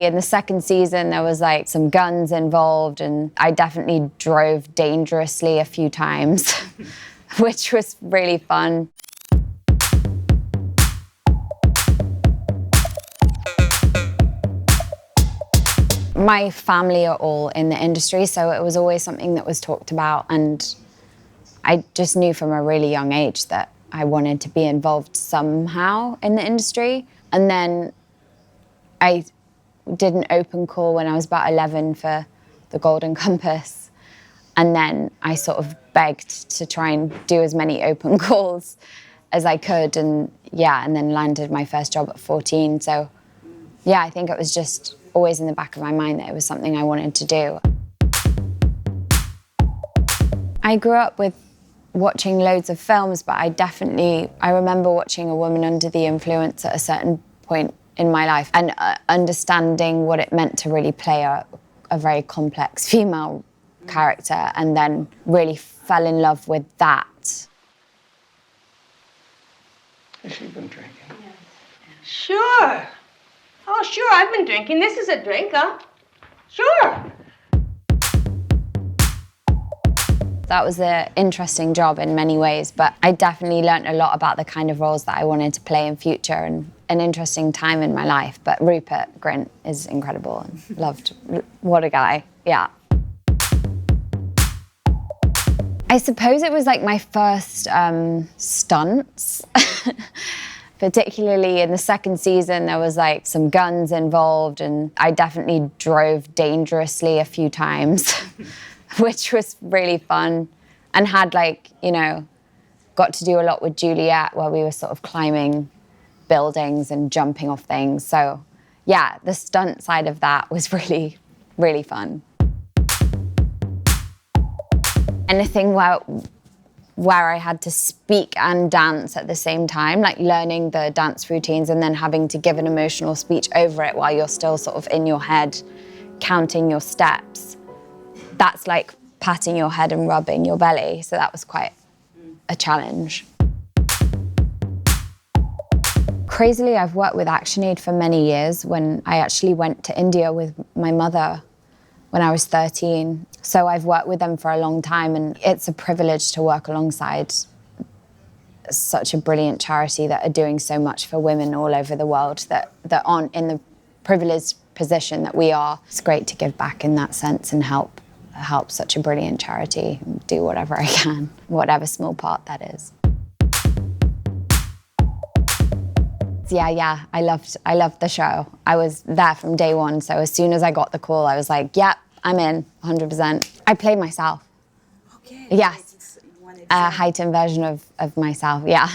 In the second season, there was like some guns involved, and I definitely drove dangerously a few times, which was really fun. My family are all in the industry, so it was always something that was talked about, and I just knew from a really young age that I wanted to be involved somehow in the industry. And then I did an open call when I was about 11 for the Golden Compass. And then I sort of begged to try and do as many open calls as I could. And yeah, and then landed my first job at 14. So yeah, I think it was just always in the back of my mind that it was something I wanted to do. I grew up with watching loads of films, but I remember watching A Woman Under the Influence at a certain point in my life and understanding what it meant to really play a very complex female character, and then really fell in love with that. Has she been drinking? Yes. Sure. Oh, sure, I've been drinking. This is a drink, huh? Sure. That was an interesting job in many ways, but I definitely learnt a lot about the kind of roles that I wanted to play in future, and an interesting time in my life. But Rupert Grint is incredible, and loved, what a guy, yeah. I suppose it was like my first stunts. Particularly in the second season, there was like some guns involved, and I definitely drove dangerously a few times, which was really fun, and had like, you know, got to do a lot with Juliet where we were sort of climbing buildings and jumping off things. So yeah, the stunt side of that was really, really fun. Anything where I had to speak and dance at the same time, like learning the dance routines and then having to give an emotional speech over it while you're still sort of in your head counting your steps. That's like patting your head and rubbing your belly, so that was quite a challenge. Crazily, I've worked with ActionAid for many years. When I actually went to India with my mother when I was 13. So I've worked with them for a long time, and it's a privilege to work alongside such a brilliant charity that are doing so much for women all over the world that aren't in the privileged position that we are. It's great to give back in that sense and help such a brilliant charity, do whatever I can, whatever small part that is. Yeah, I loved the show. I was there from day one, so as soon as I got the call, I was like, yep, I'm in, 100%. I played myself. Okay. Yes, a heightened version of myself, yeah.